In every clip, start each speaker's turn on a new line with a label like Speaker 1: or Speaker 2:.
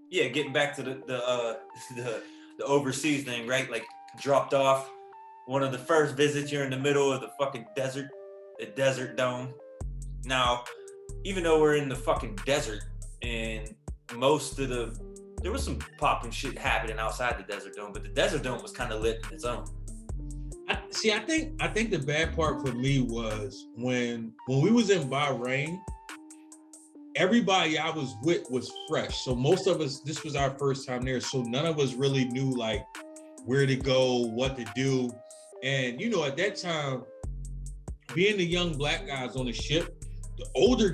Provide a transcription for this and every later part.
Speaker 1: Yeah, getting back to the overseas thing, right? Like dropped off one of the first visits. You're in the middle of the fucking desert, the desert dome. Now, even though we're in the fucking desert and there was some popping shit happening outside the desert dome, but the desert dome was kind of lit in its own.
Speaker 2: I think the bad part for me was when we was in Bahrain, everybody I was with was fresh. So most of us, this was our first time there. So none of us really knew like where to go, what to do. And you know, at that time, being the young black guys on the ship, the older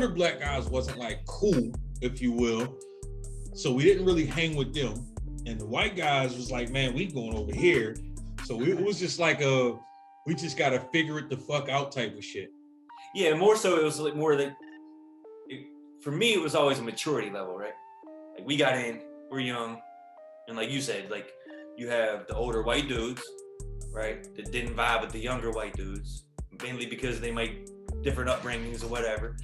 Speaker 2: black guys wasn't like cool, if you will. So we didn't really hang with them. And the white guys was like, man, we going over here. So it was just like we just gotta figure it the fuck out type of shit.
Speaker 1: Yeah, more so it was like more like, for me, it was always a maturity level, right? Like we got in, we're young, and like you said, like you have the older white dudes, right, that didn't vibe with the younger white dudes, mainly because they might different upbringings or whatever,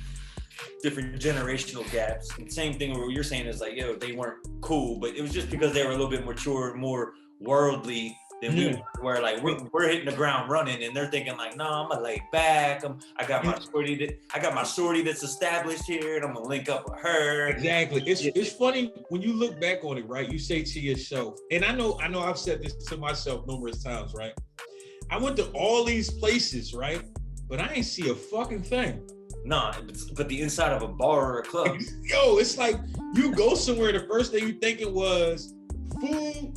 Speaker 1: different generational gaps. And same thing where you're saying is like, yo, they weren't cool, but it was just because they were a little bit mature, more worldly than we were. Like we're hitting the ground running, and they're thinking like, no, I'm gonna lay back. I got my shorty that's established here, and I'm gonna link up with her.
Speaker 2: Exactly. It's funny when you look back on it, right? You say to yourself, and I know I've said this to myself numerous times, right? I went to all these places, right? But I ain't see a fucking thing.
Speaker 1: Nah, but the inside of a bar or a club.
Speaker 2: Yo, it's like you go somewhere, the first thing you thinking was food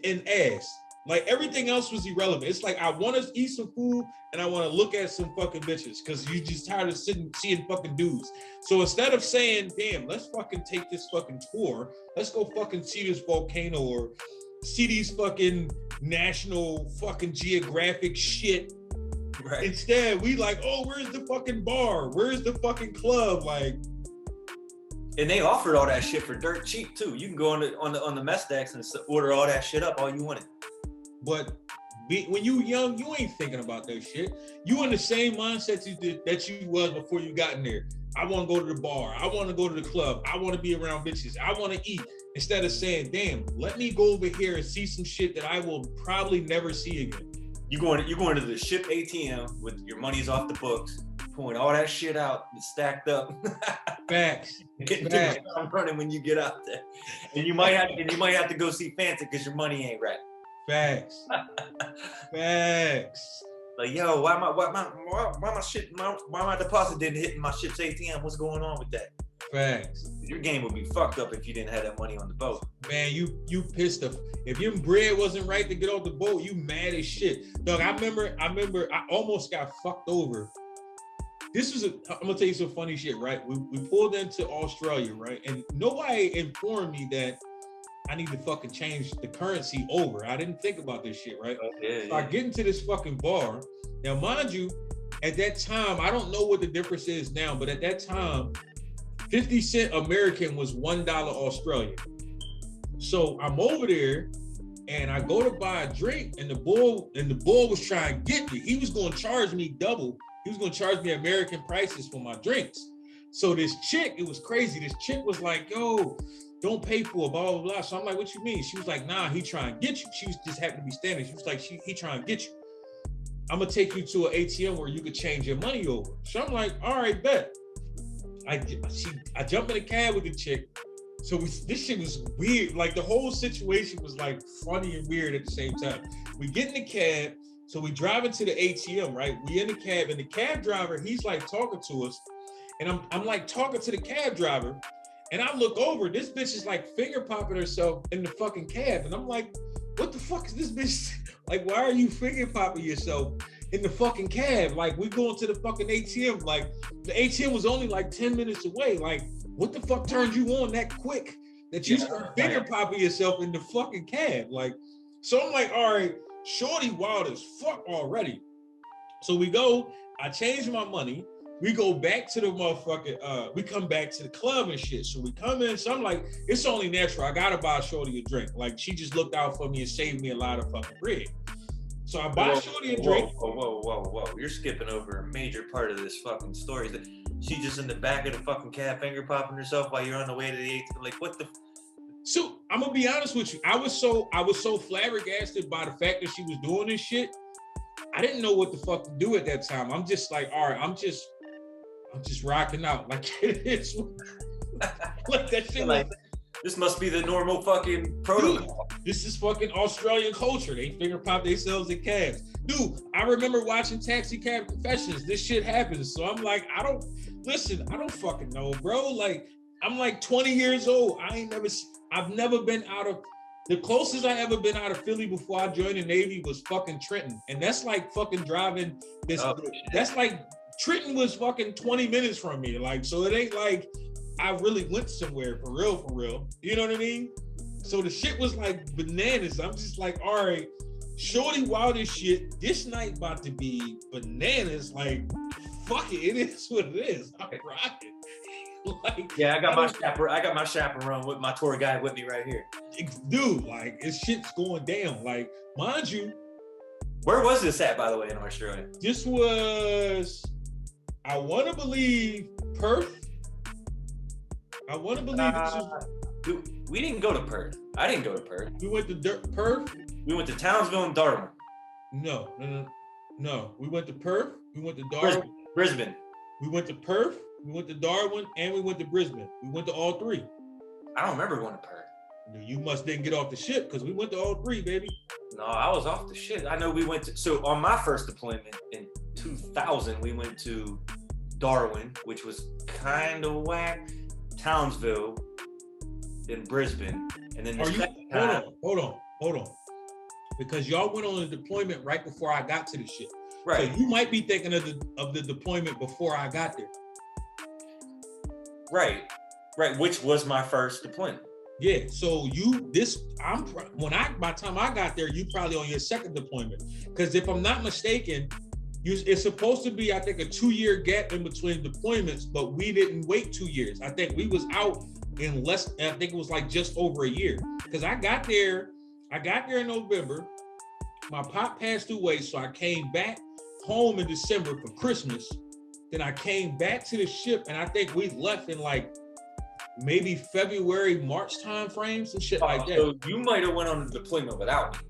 Speaker 2: and ass. Like everything else was irrelevant. It's like I want to eat some food and I want to look at some fucking bitches because you just tired of seeing fucking dudes. So instead of saying, damn, let's fucking take this fucking tour, let's go fucking see this volcano or see these fucking National fucking Geographic shit. Right. Instead, we like, oh, where's the fucking bar? Where's the fucking club? Like,
Speaker 1: and they offered all that shit for dirt cheap too. You can go on the mess decks and order all that shit up all you wanted.
Speaker 2: But when you young, you ain't thinking about that shit. You in the same mindset that you was before you got in there. I want to go to the bar. I want to go to the club. I want to be around bitches. I want to eat. Instead of saying, damn, let me go over here and see some shit that I will probably never see again.
Speaker 1: You going to the ship ATM with your money's off the books, pulling all that shit out and stacked up.
Speaker 2: Facts.
Speaker 1: Getting to the running when you get out there, and you might have to go see Fanta because your money ain't right.
Speaker 2: Facts. Facts.
Speaker 1: Like, yo, why my deposit didn't hit in my ship's ATM? What's going on with that?
Speaker 2: Facts.
Speaker 1: Your game would be fucked up if you didn't have that money on the boat.
Speaker 2: Man, you pissed off. If your bread wasn't right to get off the boat, you mad as shit. Dog, I remember I almost got fucked over. I'm gonna tell you some funny shit, right? We pulled into Australia, right? And nobody informed me that I need to fucking change the currency over. I didn't think about this shit, right?
Speaker 1: Yeah,
Speaker 2: so I get into this fucking bar. Now, mind you, at that time, I don't know what the difference is now, but at that time, 50 cent American was $1 Australian. So I'm over there and I go to buy a drink and the bull was trying to get me. He was going to charge me double. He was going to charge me American prices for my drinks. So this chick, it was crazy. This chick was like, yo, don't pay for it, blah, blah, blah. So I'm like, what you mean? She was like, nah, he trying to get you. She was just happened to be standing. She was like, he trying to get you. I'm going to take you to an ATM where you could change your money over. So I'm like, all right, bet. I jump in a cab with the chick. So this shit was weird. Like the whole situation was like funny and weird at the same time. We get in the cab. So we drive into the ATM, right? We in the cab and the cab driver, he's like talking to us. And I'm like talking to the cab driver. And I look over, this bitch is like finger popping herself in the fucking cab. And I'm like, what the fuck is this bitch? Like, why are you finger popping yourself in the fucking cab? Like, we going to the fucking ATM. Like, the ATM was only like 10 minutes away. Like, what the fuck turned you on that quick that you start finger popping yourself in the fucking cab? Like, so I'm like, all right, shorty wild as fuck already. So we go, I change my money. We go back to the motherfucking, we come back to the club and shit. So we come in, so I'm like, it's only natural. I gotta buy shorty a drink. Like, she just looked out for me and saved me a lot of fucking bread. So I buy shorty a drink.
Speaker 1: Whoa. You're skipping over a major part of this fucking story. She just in the back of the fucking cab finger popping herself while you're on the way to the ATM. Like, what the?
Speaker 2: So I'm gonna be honest with you. I was so flabbergasted by the fact that she was doing this shit. I didn't know what the fuck to do at that time. I'm just like, all right, I'm just rocking out. Like it's like that shit.
Speaker 1: Like, this must be the normal fucking protocol.
Speaker 2: Dude, this is fucking Australian culture. They finger pop themselves in cabs. Dude, I remember watching Taxi Cab Confessions. This shit happens. So I'm like, I don't fucking know, bro. Like, I'm like 20 years old. I've never been out of, the closest I ever been out of Philly before I joined the Navy was fucking Trenton. And that's like fucking driving this, that's like, Trenton was fucking 20 minutes from me. Like, so it ain't like I really went somewhere for real. You know what I mean? So the shit was like bananas. I'm just like, all right, shorty wild as shit. This night about to be bananas. Like, fuck it, it is what it is. I'm rocking. Like,
Speaker 1: yeah, I got my chaperone with my tour guide with me right here.
Speaker 2: Dude, like, this shit's going down. Like, mind you.
Speaker 1: Where was this at, by the way, in Australia?
Speaker 2: This was, I want to believe, Perth. I want to believe this was.
Speaker 1: Dude, we didn't go to Perth. I didn't go to Perth.
Speaker 2: We went to Perth.
Speaker 1: We went to Townsville and Darwin.
Speaker 2: No. We went to Perth. We went to Darwin.
Speaker 1: Brisbane.
Speaker 2: We went to Perth. We went to Darwin, and we went to Brisbane. We went to all three.
Speaker 1: I don't remember going to Perth.
Speaker 2: You must didn't get off the ship because we went to all three, baby.
Speaker 1: No, I was off the shit. I know we went to, so on my first deployment in 2000, we went to Darwin, which was kind of whack, Townsville, then Brisbane, and then
Speaker 2: hold on. Because y'all went on a deployment right before I got to the ship.
Speaker 1: Right.
Speaker 2: So you might be thinking of the deployment before I got there.
Speaker 1: Right, which was my first deployment.
Speaker 2: Yeah, so by the time I got there, you probably on your second deployment. Because if I'm not mistaken, it's supposed to be, I think, a 2-year gap in between deployments, but we didn't wait 2 years. I think we was out in I think it was like just over a year. Because I got there in November. My pop passed away, so I came back home in December for Christmas. Then I came back to the ship, and I think we left in like maybe February, March time frame, some shit like that.
Speaker 1: So you might have went on a deployment without me.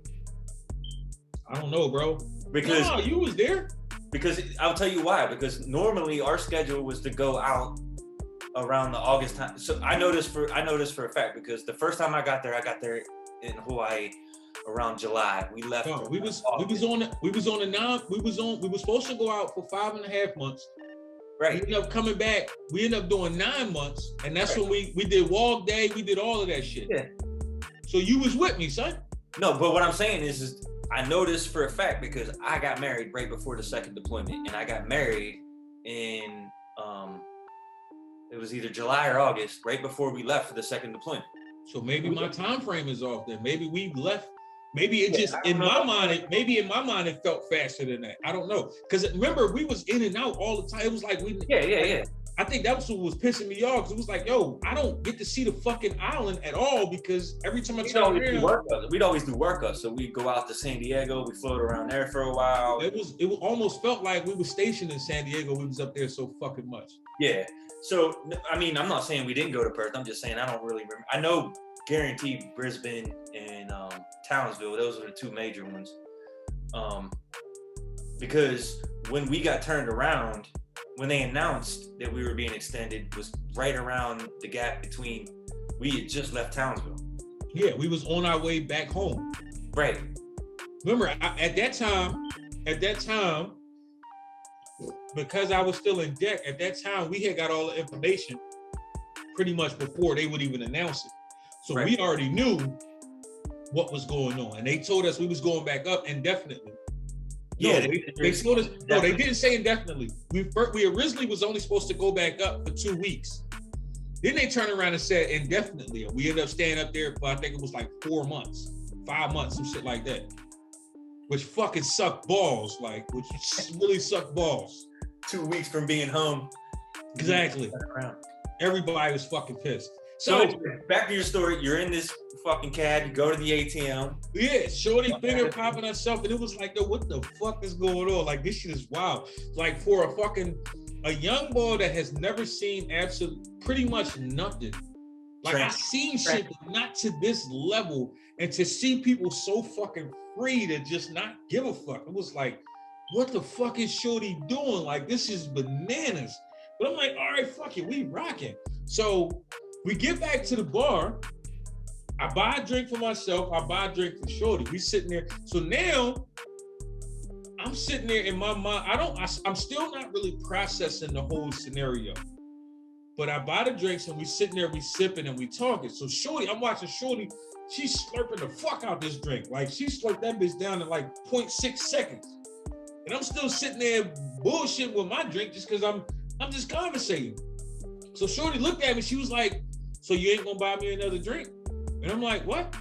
Speaker 2: I don't know, bro.
Speaker 1: Because
Speaker 2: no, you was there.
Speaker 1: Because I'll tell you why. Because normally our schedule was to go out around the August time. So I noticed for a fact, because the first time I got there in Hawaii around July. We left.
Speaker 2: No, we were supposed to go out for 5.5 months.
Speaker 1: Right.
Speaker 2: We ended up coming back. We ended up doing 9 months, and that's when we did walk day. We did all of that shit.
Speaker 1: Yeah.
Speaker 2: So you was with me, son.
Speaker 1: No, but what I'm saying is I noticed for a fact because I got married right before the second deployment, and I got married in it was either July or August, right before we left for the second deployment.
Speaker 2: So maybe my time frame is off then. Maybe we left. Maybe it just in my mind it felt faster than that. I don't know. Because remember, we was in and out all the time. It was like
Speaker 1: Yeah.
Speaker 2: I think that was what was pissing me off. Because it was like, yo, I don't get to see the fucking island at all because every time I turn around,
Speaker 1: we'd always do work up. So we'd go out to San Diego, we float around there for a while.
Speaker 2: It almost felt like we were stationed in San Diego. We was up there so fucking much.
Speaker 1: Yeah. So I mean, I'm not saying we didn't go to Perth. I'm just saying I don't really remember. I know guaranteed Brisbane and Townsville, those are the two major ones. Because when we got turned around, when they announced that we were being extended, was right around the gap between, we had just left Townsville.
Speaker 2: Yeah, we was on our way back home.
Speaker 1: Right.
Speaker 2: Remember, at that time, because I was still in deck, at that time, we had got all the information pretty much before they would even announce it. So we already knew what was going on. And they told us we was going back up indefinitely.
Speaker 1: Yeah,
Speaker 2: they told us, no, they didn't say indefinitely. We originally was only supposed to go back up for 2 weeks. Then they turned around and said indefinitely. And we ended up staying up there for, I think it was like 4 months, 5 months, some shit like that. Which fucking sucked balls, which really sucked balls.
Speaker 1: 2 weeks from being home.
Speaker 2: Exactly. Everybody was fucking pissed.
Speaker 1: So back to your story, you're in this fucking cab, you go to the ATM.
Speaker 2: Yeah, shorty finger popping herself, and it was like, yo, what the fuck is going on? Like, this shit is wild. Like, for a fucking a young boy that has never seen pretty much nothing. Like I've seen shit, but not to this level. And to see people so fucking free to just not give a fuck. It was like, what the fuck is Shorty doing? Like, this is bananas. But I'm like, all right, fuck it, we rocking. So we get back to the bar. I buy a drink for myself. I buy a drink for Shorty. We sitting there. So now I'm sitting there in my mind. I'm still not really processing the whole scenario. But I buy the drinks and we sitting there, we sipping and we talking. So Shorty, I'm watching Shorty, she's slurping the fuck out this drink. Like she slurped that bitch down in like 0.6 seconds. And I'm still sitting there bullshitting with my drink just because I'm just conversating. So Shorty looked at me, she was like, so you ain't gonna buy me another drink? And I'm like, what?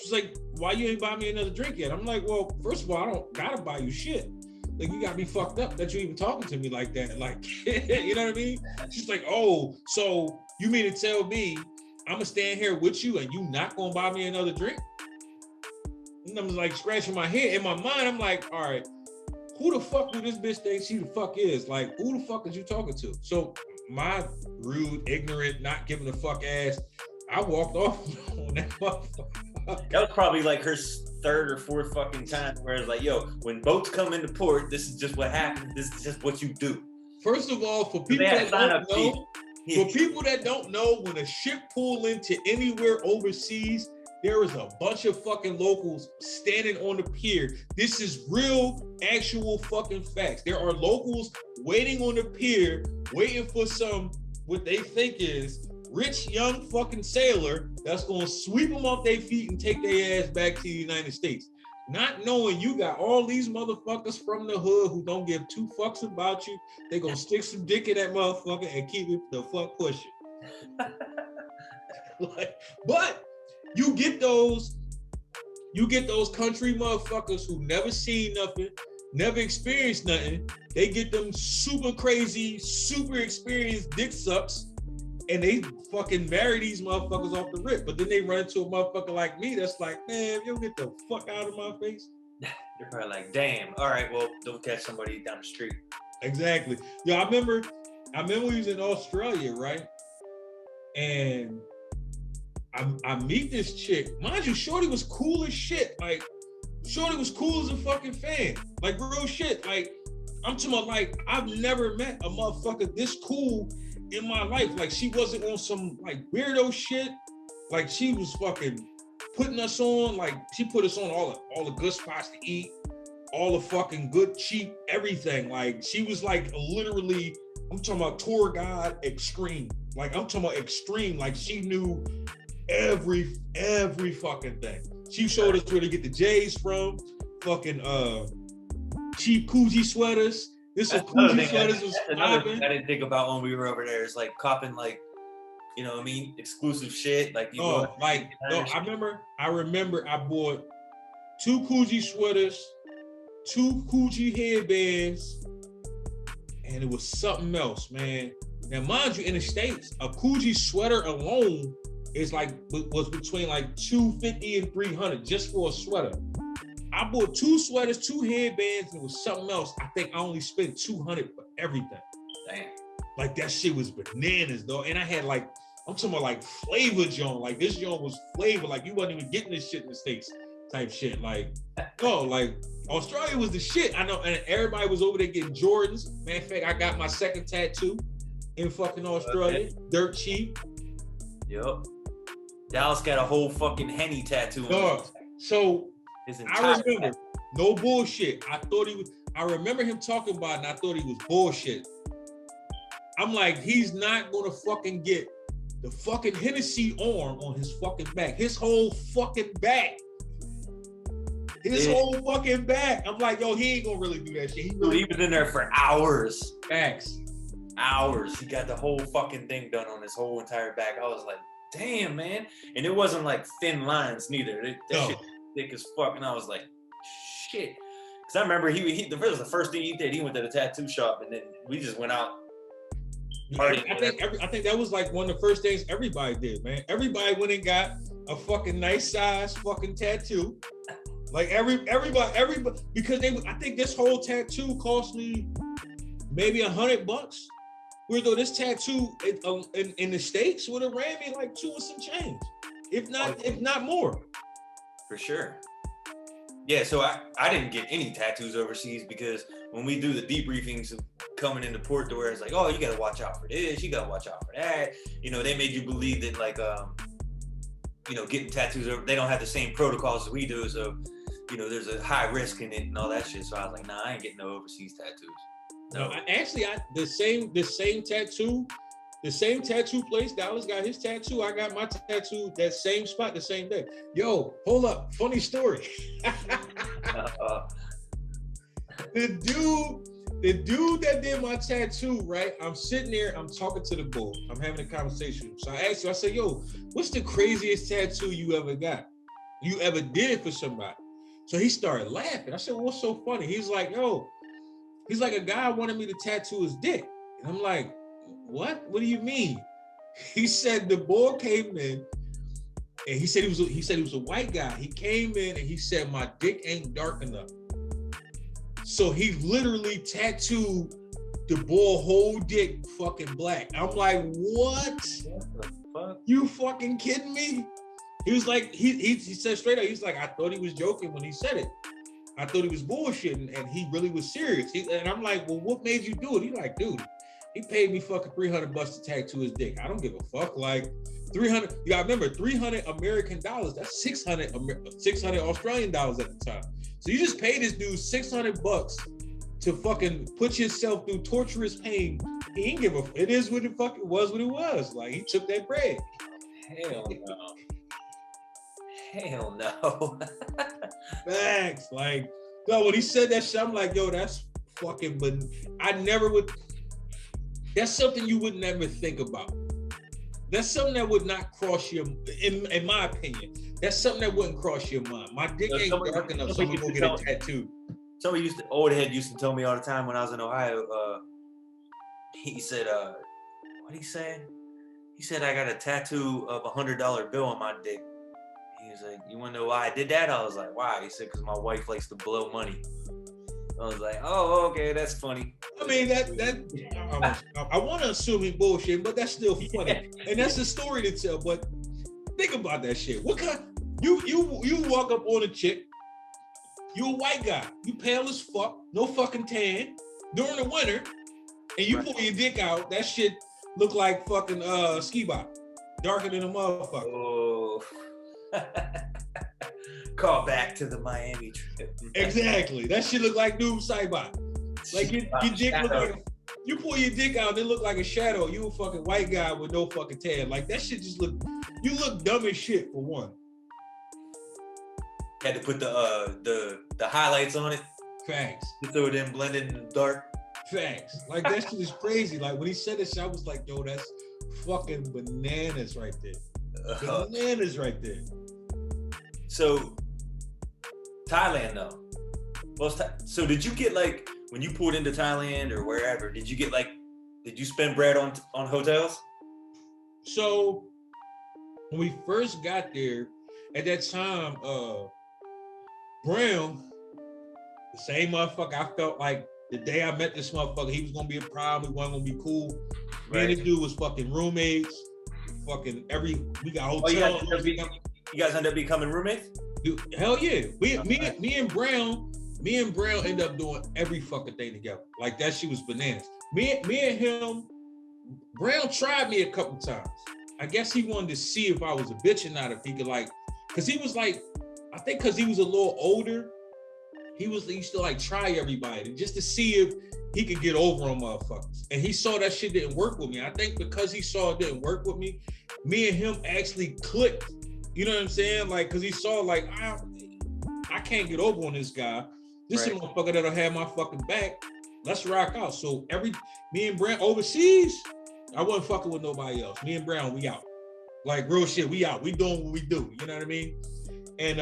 Speaker 2: She's like, why you ain't buy me another drink yet? I'm like, well, first of all, I don't gotta buy you shit. Like, you got me fucked up that you even talking to me like that. Like, you know what I mean? She's like, oh, so you mean to tell me I'm gonna stand here with you and you not gonna buy me another drink? And I'm like scratching my head. In my mind, I'm like, all right, who the fuck do this bitch think she the fuck is? Like, who the fuck is you talking to? So my rude, ignorant, not giving a fuck ass, I walked off on that motherfucker.
Speaker 1: That was probably like her third or fourth fucking time where it's like, yo, when boats come into port, this is just what happens. This is just what you do.
Speaker 2: First of all, for people that don't know, when a ship pull into anywhere overseas, there is a bunch of fucking locals standing on the pier. This is real, actual fucking facts. There are locals waiting on the pier, waiting for some, what they think is rich young fucking sailor that's gonna sweep them off their feet and take their ass back to the United States. Not knowing you got all these motherfuckers from the hood who don't give two fucks about you. They gonna stick some dick in that motherfucker and keep it the fuck pushing. But you get those country motherfuckers who never seen nothing, never experienced nothing. They get them super crazy, super experienced dick sucks, and they fucking marry these motherfuckers off the rip. But then they run into a motherfucker like me that's like, man, you get the fuck out of my face.
Speaker 1: They're probably like, damn, all right, well, don't catch somebody down the street.
Speaker 2: Exactly. Yo, I remember we was in Australia, right? And I meet this chick. Mind you, Shorty was cool as shit. Like, Shorty was cool as a fucking fan. Like, real shit. Like, I'm talking about, like, I've never met a motherfucker this cool in my life. Like, she wasn't on some, like, weirdo shit. Like, she was fucking putting us on. Like, she put us on all the good spots to eat. All the fucking good, cheap, everything. Like, she was, like, literally, I'm talking about tour guide extreme. Like, I'm talking about extreme. Like, she knew every fucking thing. She showed us where to get the J's from, fucking cheap Coogee sweaters. This is Coogee sweaters was
Speaker 1: another thing I didn't think about when we were over there is like copping, like, you know what I mean, exclusive shit. Like,
Speaker 2: I remember I bought 2 Coogee sweaters, 2 Coogee headbands, and it was something else, man. Now, mind you, in the States, a Coogee sweater alone was between like $250 and $300 just for a sweater. I bought 2 sweaters, 2 headbands, and it was something else. I think I only spent $200 for everything.
Speaker 1: Damn.
Speaker 2: Like, that shit was bananas, though. And I had like, I'm talking about like flavor joint. Like, this joint was flavor. Like, you wasn't even getting this shit in the States type shit. Like, no, like Australia was the shit. I know, and everybody was over there getting Jordans. Matter of fact, I got my second tattoo in fucking Australia. Okay. Dirt cheap.
Speaker 1: Yup. Dallas got a whole fucking Henny tattoo on his.
Speaker 2: So I remember, no bullshit. I remember him talking about it and I thought he was bullshit. I'm like, he's not gonna fucking get the fucking Hennessy arm on his fucking back. His whole fucking back. Whole fucking back. I'm like, yo, he ain't gonna really do that shit.
Speaker 1: He was in there for hours.
Speaker 2: Facts.
Speaker 1: Hours. He got the whole fucking thing done on his whole entire back. I was like, damn, man. And it wasn't like thin lines neither. That shit was thick as fuck. And I was like, shit. Because I remember he was the first thing he did. He went to the tattoo shop and then we just went out.
Speaker 2: I think that was like one of the first things everybody did, man. Everybody went and got a fucking nice size fucking tattoo. Like everybody, because I think this whole tattoo cost me maybe $100. Where though this tattoo in the States would have ran me like 2 or some change, if not more.
Speaker 1: For sure. Yeah, so I didn't get any tattoos overseas because when we do the debriefings coming into port to where it's like, oh, you gotta watch out for this, you gotta watch out for that. You know, they made you believe that like getting tattoos over, they don't have the same protocols as we do, so there's a high risk in it and all that shit. So I was like, nah, I ain't getting no overseas tattoos.
Speaker 2: No, the same tattoo place. Dallas got his tattoo. I got my tattoo. That same spot, the same day. Yo, hold up. Funny story. The dude that did my tattoo, right? I'm sitting there. I'm talking to the boy. I'm having a conversation. So I asked him. I said, "Yo, what's the craziest tattoo you ever got? You ever did it for somebody?" So he started laughing. I said, well, "What's so funny?" He's like, "Yo." He's like, a guy wanted me to tattoo his dick. And I'm like, what? What do you mean? He said the boy came in and he said he was a white guy. He came in and he said, my dick ain't dark enough. So he literally tattooed the boy whole dick fucking black. I'm like, what? What the fuck? You fucking kidding me? He was like, he said straight up, he's like, I thought he was joking when he said it. I thought he was bullshitting and he really was serious. And I'm like, well, what made you do it? He's like, dude, he paid me fucking $300 to tattoo his dick. I don't give a fuck. Like 300, you gotta remember, 300 American dollars, that's 600 Australian dollars at the time. So you just paid this dude $600 to fucking put yourself through torturous pain. He ain't give a, it is what it fucking was what it was. Like he took that bread.
Speaker 1: Hell no. Hell no.
Speaker 2: Thanks. Like, no, when he said that shit, I'm like, yo, that's fucking, but I never would, that's something you would never think about. That's something that would not cross your, in my opinion, that's something that wouldn't cross your mind. My dick ain't dark enough, so I'm gonna go get a tattoo.
Speaker 1: Somebody old head used to tell me all the time when I was in Ohio, he said, what did he say? He said, I got a tattoo of $100 bill on my dick. He was like, you wanna know why I did that? I was like, why? He said, because my wife likes to blow money. I was like, oh, okay, that's funny.
Speaker 2: I mean, I want to assume he's bullshit, but that's still funny. And that's a story to tell, but think about that shit. What kind, you walk up on a chick, you a white guy, you pale as fuck, no fucking tan, during the winter, and you pull your dick out, that shit look like fucking ski bop, darker than a motherfucker.
Speaker 1: Oh. Call back to the Miami trip.
Speaker 2: Exactly. That shit look like Noob Saibot. Like your dick look like, you pull your dick out, it look like a shadow. You a fucking white guy with no fucking tan. Like that shit just look, you look dumb as shit for one.
Speaker 1: Had to put the highlights on it.
Speaker 2: Facts.
Speaker 1: So it didn't blend in the dark.
Speaker 2: Facts. Like that shit is crazy. Like when he said this shit, I was like, yo, that's fucking bananas right there. Bananas right there.
Speaker 1: So Thailand though. Well, so did you get like when you pulled into Thailand or wherever? Did you spend bread on hotels?
Speaker 2: So when we first got there, at that time, Brown, the same motherfucker. I felt like the day I met this motherfucker, he was gonna be a problem. We wasn't gonna be cool. Me and this dude was fucking roommates. Fucking we got hotels.
Speaker 1: You guys end up becoming roommates?
Speaker 2: Dude, hell yeah. Me and Brown end up doing every fucking thing together. Like that shit was bananas. Me and him, Brown tried me a couple times. I guess he wanted to see if I was a bitch or not, if he could like, cause he was like, I think cause he was a little older, he used to like try everybody just to see if he could get over on motherfuckers. And he saw that shit didn't work with me. I think because he saw it didn't work with me, me and him actually clicked. You know what I'm saying? Like, cause he saw like, I can't get over on this guy. This is a motherfucker that'll have my fucking back. Let's rock out. So me and Brown overseas, I wasn't fucking with nobody else. Me and Brown, we out. Like real shit, we out. We doing what we do. You know what I mean? And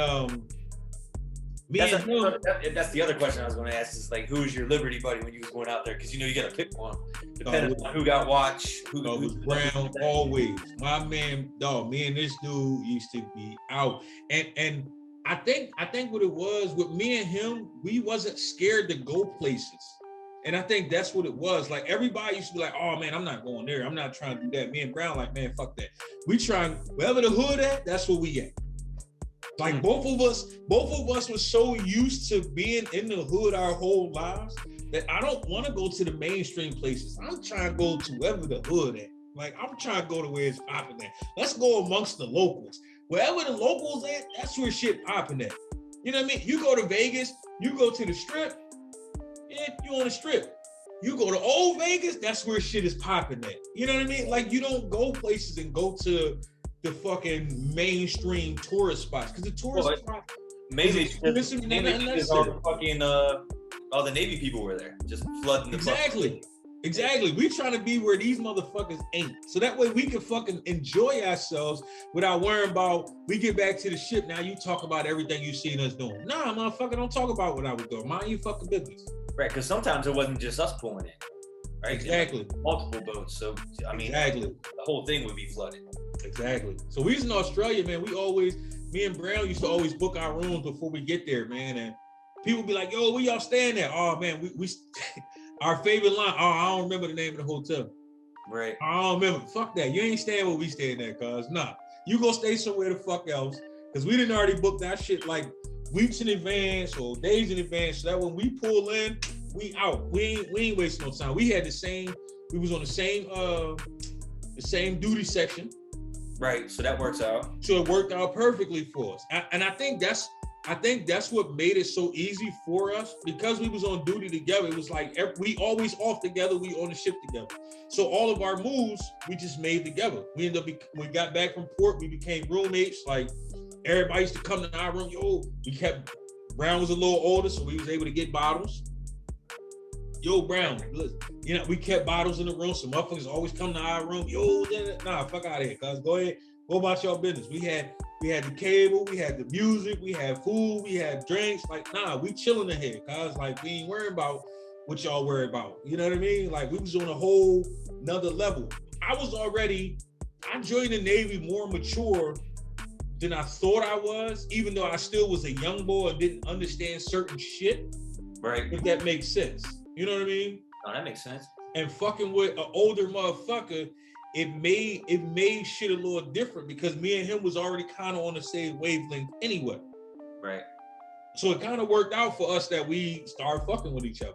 Speaker 1: that's the other question I was going to ask is like, who's your Liberty buddy when you was going out there? Because you got to pick one, depending on who got watched. Who's
Speaker 2: Brown always. My man, dog. Me and this dude used to be out, and I think what it was with me and him, we wasn't scared to go places. And I think that's what it was. Like everybody used to be like, oh man, I'm not going there. I'm not trying to do that. Me and Brown, like, man, fuck that. We trying wherever the hood at, that's where we at. Like both of us were so used to being in the hood our whole lives that I don't want to go to the mainstream places. I'm trying to go to wherever the hood at. Like I'm trying to go to where it's popping at. Let's go amongst the locals. Wherever the locals at, that's where shit popping at. You know what I mean? You go to Vegas, you go to the strip, yeah, you on the strip. You go to old Vegas, that's where shit is popping at. You know what I mean? Like you don't go places and go to the fucking mainstream tourist spots because the tourist spots.
Speaker 1: Maybe it's all the fucking all the Navy people were there, just flooding the
Speaker 2: Exactly. We trying to be where these motherfuckers ain't. So that way we can fucking enjoy ourselves without worrying about, we get back to the ship, now you talk about everything you seen us doing. Nah, motherfucker, don't talk about what I was doing. Mind you fucking business.
Speaker 1: Right, because sometimes it wasn't just us pulling in. Right?
Speaker 2: Exactly.
Speaker 1: Multiple boats. So, I mean, the whole thing would be flooded.
Speaker 2: Exactly. So we was in Australia, man. Me and Brown used to always book our rooms before we get there, man. And people be like, yo, where y'all staying at? Oh, man, we our favorite line, oh, I don't remember the name of the hotel.
Speaker 1: Right.
Speaker 2: I don't remember. Fuck that. You ain't staying where we staying at, cuz. Nah. You go stay somewhere the fuck else. Because we didn't already book that shit like weeks in advance or days in advance. So that when we pull in, we out. We ain't wasting no time. We was on the same duty section.
Speaker 1: Right. So that works out.
Speaker 2: So it worked out perfectly for us. And I think that's what made it so easy for us, because we was on duty together. It was like we always off together, we on the ship together. So all of our moves we just made together. We we got back from port, we became roommates. Like everybody used to come to our room. Brown was a little older, so we was able to get bottles. Yo, Brown, you know, we kept bottles in the room. So motherfuckers always come to our room. Yo, nah, fuck out of here, cuz. Go ahead, go about your business. We had the cable, we had the music, we had food, we had drinks. Like, nah, we chilling ahead, cuz. Like, we ain't worrying about what y'all worry about. You know what I mean? Like, we was on a whole nother level. I joined the Navy more mature than I thought I was, even though I still was a young boy and didn't understand certain shit.
Speaker 1: Right.
Speaker 2: If that makes sense. You know what I mean?
Speaker 1: No, that makes sense.
Speaker 2: And fucking with an older motherfucker, it made shit a little different because me and him was already kind of on the same wavelength anyway.
Speaker 1: Right.
Speaker 2: So it kind of worked out for us that we started fucking with each other.